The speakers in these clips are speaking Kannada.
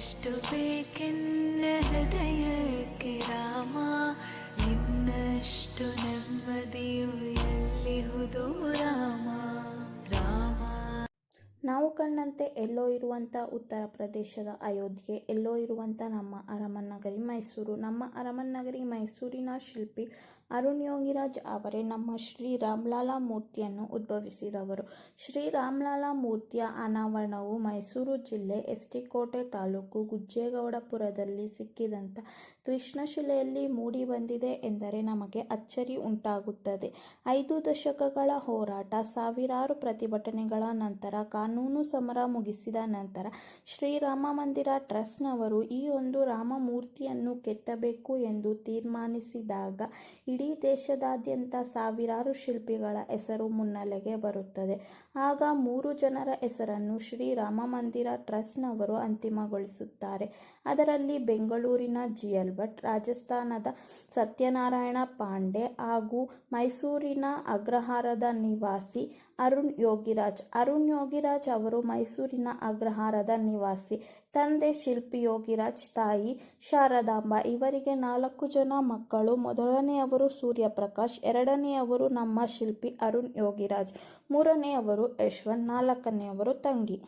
ಇನ್ನಷ್ಟು ಬೇಕೆನ್ನ ಹೃದಯಕ್ಕೆ ರಾಮ, ಇನ್ನಷ್ಟು ನೆಮ್ಮದಿಯು ಎಲ್ಲಿಹುದು ರಾಮ ರಾಮ. ನಾವು ಕಂಡಂತೆ ಎಲ್ಲೋ ಇರುವಂಥ ಉತ್ತರ ಪ್ರದೇಶದ ಅಯೋಧ್ಯೆ, ಎಲ್ಲೋ ಇರುವಂಥ ನಮ್ಮ ಅರಮನ್ನಗರಿ ಮೈಸೂರು. ನಮ್ಮ ಅರಮನ್ನಗರಿ ಮೈಸೂರಿನ ಶಿಲ್ಪಿ ಅರುಣ್ ಯೋಗಿರಾಜ್ ಅವರೇ ನಮ್ಮ ಶ್ರೀ ರಾಮ್ಲಾಲಾ ಮೂರ್ತಿಯನ್ನು ಉದ್ಭವಿಸಿದವರು. ಶ್ರೀ ರಾಮ್ಲಾಲಾ ಮೂರ್ತಿಯ ಅನಾವರಣವು ಮೈಸೂರು ಜಿಲ್ಲೆ ಎಸ್.ಟಿ. ಕೋಟೆ ತಾಲೂಕು ಗುಜ್ಜೇಗೌಡಪುರದಲ್ಲಿ ಸಿಕ್ಕಿದಂಥ ಕೃಷ್ಣಶಿಲೆಯಲ್ಲಿ ಮೂಡಿಬಂದಿದೆ ಎಂದರೆ ನಮಗೆ ಅಚ್ಚರಿ ಉಂಟಾಗುತ್ತದೆ. 5 ದಶಕಗಳ ಹೋರಾಟ, ಸಾವಿರಾರು ಪ್ರತಿಭಟನೆಗಳ ನಂತರ, ಕಾನೂನು ಸಮರ ಮುಗಿಸಿದ ನಂತರ ಶ್ರೀರಾಮ ಮಂದಿರ ಟ್ರಸ್ಟ್ನವರು ಈ ಒಂದು ರಾಮ ಮೂರ್ತಿಯನ್ನು ಕೆತ್ತಬೇಕು ಎಂದು ತೀರ್ಮಾನಿಸಿದಾಗ ಇಡೀ ದೇಶದಾದ್ಯಂತ ಸಾವಿರಾರು ಶಿಲ್ಪಿಗಳ ಹೆಸರು ಮುನ್ನೆಲೆಗೆ ಬರುತ್ತದೆ. ಆಗ 3 ಜನರ ಹೆಸರನ್ನು ಶ್ರೀರಾಮ ಮಂದಿರ ಟ್ರಸ್ಟ್ನವರು ಅಂತಿಮಗೊಳಿಸುತ್ತಾರೆ. ಅದರಲ್ಲಿ ಬೆಂಗಳೂರಿನ ಜಿ.ಎಲ್. ಭಟ್, ರಾಜಸ್ಥಾನದ ಸತ್ಯನಾರಾಯಣ ಪಾಂಡೆ ಹಾಗೂ ಮೈಸೂರಿನ ಅಗ್ರಹಾರದ ನಿವಾಸಿ ಅರುಣ್ ಯೋಗಿರಾಜ್. ಅರುಣ್ ಯೋಗಿರಾಜ್ ಅವರು ಮೈಸೂರಿನ ಅಗ್ರಹಾರದ ನಿವಾಸಿ. ತಂದೆ ಶಿಲ್ಪಿ ಯೋಗಿರಾಜ್, ತಾಯಿ ಶಾರದಾಂಬ. ಇವರಿಗೆ 4 ಜನ ಮಕ್ಕಳು. ಮೊದಲನೆಯವರು ಸೂರ್ಯಪ್ರಕಾಶ್, ಎರಡನೆಯವರು ನಮ್ಮ ಶಿಲ್ಪಿ ಅರುಣ್ ಯೋಗಿರಾಜ್, ಮೂರನೆಯವರು ಯಶವಂತ್, ನಾಲ್ಕನೆಯವರು ತಂಗಿ.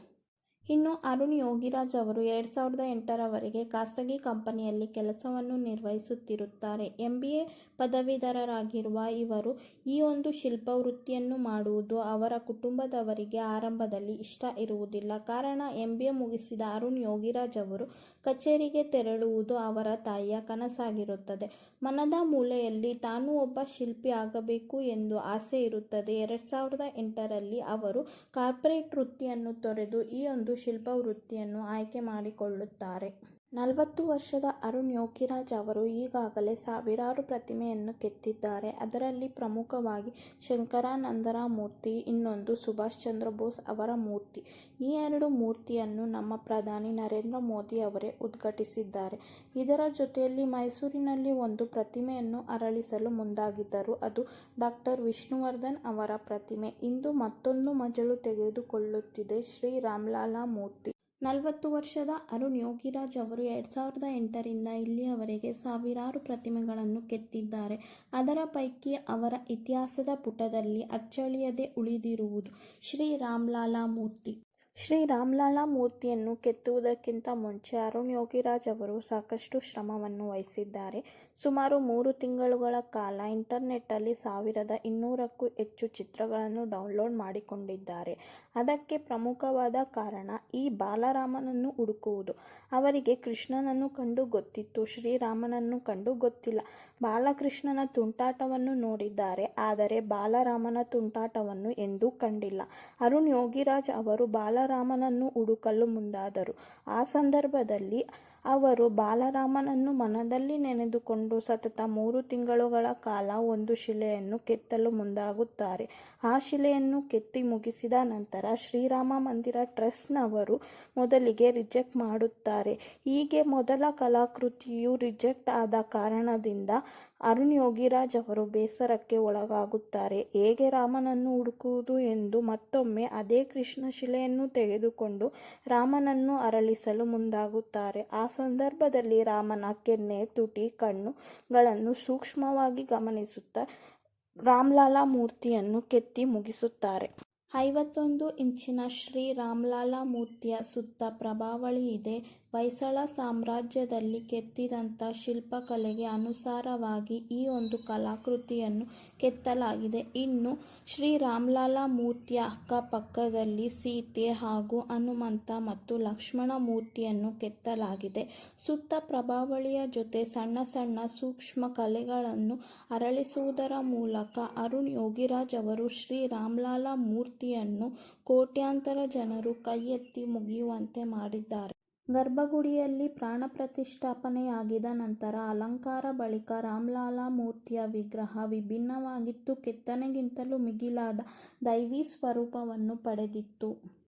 ಇನ್ನು ಅರುಣ್ ಯೋಗಿರಾಜ್ ಅವರು 2008ರವರೆಗೆ ಖಾಸಗಿ ಕಂಪನಿಯಲ್ಲಿ ಕೆಲಸವನ್ನು ನಿರ್ವಹಿಸುತ್ತಿರುತ್ತಾರೆ. MBA ಪದವೀಧರರಾಗಿರುವ ಇವರು ಈ ಒಂದು ಶಿಲ್ಪವೃತ್ತಿಯನ್ನು ಮಾಡುವುದು ಅವರ ಕುಟುಂಬದವರಿಗೆ ಆರಂಭದಲ್ಲಿ ಇಷ್ಟ ಇರುವುದಿಲ್ಲ. ಕಾರಣ MBA ಮುಗಿಸಿದ ಅರುಣ್ ಯೋಗಿರಾಜ್ ಅವರು ಕಚೇರಿಗೆ ತೆರಳುವುದು ಅವರ ತಾಯಿಯ ಕನಸಾಗಿರುತ್ತದೆ. ಮನದ ಮೂಲೆಯಲ್ಲಿ ತಾನು ಒಬ್ಬ ಶಿಲ್ಪಿ ಆಗಬೇಕು ಎಂದು ಆಸೆ ಇರುತ್ತದೆ. 2008ರಲ್ಲಿ ಅವರು ಕಾರ್ಪೊರೇಟ್ ವೃತ್ತಿಯನ್ನು ತೊರೆದು ಈ ಒಂದು ಶಿಲ್ಪವೃತ್ತಿಯನ್ನು ಆಯ್ಕೆ ಮಾಡಿಕೊಳ್ಳುತ್ತಾರೆ. 40 ವರ್ಷದ ಅರುಣ್ ಯೋಗಿರಾಜ್ ಅವರು ಈಗಾಗಲೇ ಸಾವಿರಾರು ಪ್ರತಿಮೆಯನ್ನು ಕೆತ್ತಿದ್ದಾರೆ. ಅದರಲ್ಲಿ ಪ್ರಮುಖವಾಗಿ ಶಂಕರಾನಂದರ ಮೂರ್ತಿ, ಇನ್ನೊಂದು ಸುಭಾಷ್ ಚಂದ್ರ ಬೋಸ್ ಅವರ ಮೂರ್ತಿ. ಈ 2 ಮೂರ್ತಿಯನ್ನು ನಮ್ಮ ಪ್ರಧಾನಿ ನರೇಂದ್ರ ಮೋದಿ ಅವರೇ ಉದ್ಘಾಟಿಸಿದ್ದಾರೆ. ಇದರ ಜೊತೆಯಲ್ಲಿ ಮೈಸೂರಿನಲ್ಲಿ ಒಂದು ಪ್ರತಿಮೆಯನ್ನು ಅರಳಿಸಲು ಮುಂದಾಗಿದ್ದರು. ಅದು ಡಾ. ವಿಷ್ಣುವರ್ಧನ್ ಅವರ ಪ್ರತಿಮೆ. ಇಂದು ಮತ್ತೊಂದು ಮಜಲು ತೆಗೆದುಕೊಳ್ಳುತ್ತಿದೆ ಶ್ರೀ ರಾಮ್ಲಾಲಾ ಮೂರ್ತಿ. 40 ವರ್ಷದ ಅರುಣ್ ಯೋಗಿರಾಜ್ ಅವರು 2008ರಿಂದ ಇಲ್ಲಿಯವರೆಗೆ ಸಾವಿರಾರು ಪ್ರತಿಮೆಗಳನ್ನು ಕೆತ್ತಿದ್ದಾರೆ. ಅದರ ಪೈಕಿ ಅವರ ಇತಿಹಾಸದ ಪುಟದಲ್ಲಿ ಅಚ್ಚಳಿಯದೆ ಉಳಿದಿರುವುದು ಶ್ರೀ ರಾಮ್ಲಾಲಾ ಮೂರ್ತಿ. ಶ್ರೀ ರಾಮ್ಲಾಲಾ ಮೂರ್ತಿಯನ್ನು ಕೆತ್ತುವುದಕ್ಕಿಂತ ಮುಂಚೆ ಅರುಣ್ ಯೋಗಿರಾಜ್ ಅವರು ಸಾಕಷ್ಟು ಶ್ರಮವನ್ನು ವಹಿಸಿದ್ದಾರೆ. ಸುಮಾರು 3 ತಿಂಗಳುಗಳ ಕಾಲ ಇಂಟರ್ನೆಟ್ಟಲ್ಲಿ 1200ಕ್ಕೂ ಹೆಚ್ಚು ಚಿತ್ರಗಳನ್ನು ಡೌನ್ಲೋಡ್ ಮಾಡಿಕೊಂಡಿದ್ದಾರೆ. ಅದಕ್ಕೆ ಪ್ರಮುಖವಾದ ಕಾರಣ ಈ ಬಾಲರಾಮನನ್ನು ಹುಡುಕುವುದು. ಅವರಿಗೆ ಕೃಷ್ಣನನ್ನು ಕಂಡು ಗೊತ್ತಿತ್ತು, ಶ್ರೀರಾಮನನ್ನು ಕಂಡು ಗೊತ್ತಿಲ್ಲ. ಬಾಲಕೃಷ್ಣನ ತುಂಟಾಟವನ್ನು ನೋಡಿದ್ದಾರೆ, ಆದರೆ ಬಾಲರಾಮನ ತುಂಟಾಟವನ್ನು ಎಂದೂ ಕಂಡಿಲ್ಲ. ಅರುಣ್ ಯೋಗಿರಾಜ್ ಅವರು ಬಾಲರಾಮನನ್ನು ಹುಡುಕಲು ಮುಂದಾದರು. ಆ ಸಂದರ್ಭದಲ್ಲಿ ಅವರು ಬಾಲರಾಮನನ್ನು ಮನದಲ್ಲಿ ನೆನೆದುಕೊಂಡು ಸತತ 3 ತಿಂಗಳುಗಳ ಕಾಲ ಒಂದು ಶಿಲೆಯನ್ನು ಕೆತ್ತಲು ಮುಂದಾಗುತ್ತಾರೆ. ಆ ಶಿಲೆಯನ್ನು ಕೆತ್ತಿ ಮುಗಿಸಿದ ನಂತರ ಶ್ರೀರಾಮ ಮಂದಿರ ಟ್ರಸ್ಟ್ನವರು ಮೊದಲಿಗೆ ರಿಜೆಕ್ಟ್ ಮಾಡುತ್ತಾರೆ. ಹೀಗೆ ಮೊದಲ ಕಲಾಕೃತಿಯು ರಿಜೆಕ್ಟ್ ಆದ ಕಾರಣದಿಂದ ಅರುಣ್ ಯೋಗಿರಾಜ್ ಅವರು ಬೇಸರಕ್ಕೆ ಒಳಗಾಗುತ್ತಾರೆ. ಹೇಗೆ ರಾಮನನ್ನು ಹುಡುಕುವುದು ಎಂದು ಮತ್ತೊಮ್ಮೆ ಅದೇ ಕೃಷ್ಣ ಶಿಲೆಯನ್ನು ತೆಗೆದುಕೊಂಡು ರಾಮನನ್ನು ಅರಳಿಸಲು ಮುಂದಾಗುತ್ತಾರೆ. ಆ ಸಂದರ್ಭದಲ್ಲಿ ರಾಮನ ಕೆನ್ನೆ, ತುಟಿ, ಕಣ್ಣುಗಳನ್ನು ಸೂಕ್ಷ್ಮವಾಗಿ ಗಮನಿಸುತ್ತಾ ರಾಮ್ಲಾಲಾ ಮೂರ್ತಿಯನ್ನು ಕೆತ್ತಿ ಮುಗಿಸುತ್ತಾರೆ. 51 ಇಂಚಿನ ಶ್ರೀ ರಾಮ್ಲಾಲಾ ಮೂರ್ತಿಯ ಸುತ್ತ ಪ್ರಭಾವಳಿ ಇದೆ. ಹೊಯ್ಸಳ ಸಾಮ್ರಾಜ್ಯದಲ್ಲಿ ಕೆತ್ತಿದಂಥ ಶಿಲ್ಪಕಲೆಗೆ ಅನುಸಾರವಾಗಿ ಈ ಒಂದು ಕಲಾಕೃತಿಯನ್ನು ಕೆತ್ತಲಾಗಿದೆ. ಇನ್ನು ಶ್ರೀ ರಾಮ್ಲಾಲಾ ಮೂರ್ತಿಯ ಅಕ್ಕಪಕ್ಕದಲ್ಲಿ ಸೀತೆ ಹಾಗೂ ಹನುಮಂತ ಮತ್ತು ಲಕ್ಷ್ಮಣ ಮೂರ್ತಿಯನ್ನು ಕೆತ್ತಲಾಗಿದೆ. ಸುತ್ತ ಪ್ರಭಾವಳಿಯ ಜೊತೆ ಸಣ್ಣ ಸಣ್ಣ ಸೂಕ್ಷ್ಮ ಕಲೆಗಳನ್ನು ಅರಳಿಸುವುದರ ಮೂಲಕ ಅರುಣ್ ಯೋಗಿರಾಜ್ ಅವರು ಶ್ರೀ ರಾಮ್ಲಾಲಾ ಮೂರ್ತಿಯನ್ನು ಕೋಟ್ಯಾಂತರ ಜನರು ಕೈ ಎತ್ತಿ ಮುಗಿಯುವಂತೆ ಮಾಡಿದ್ದಾರೆ. ಗರ್ಭಗುಡಿಯಲ್ಲಿ ಪ್ರಾಣ ಪ್ರತಿಷ್ಠಾಪನೆಯಾಗಿದ ನಂತರ ಅಲಂಕಾರ ಬಳಿಕ ರಾಮ್ಲಾಲಾ ಮೂರ್ತಿಯ ವಿಗ್ರಹ ವಿಭಿನ್ನವಾಗಿತ್ತು. ಕೆತ್ತನೆಗಿಂತಲೂ ಮಿಗಿಲಾದ ದೈವೀ ಸ್ವರೂಪವನ್ನು ಪಡೆದಿತ್ತು.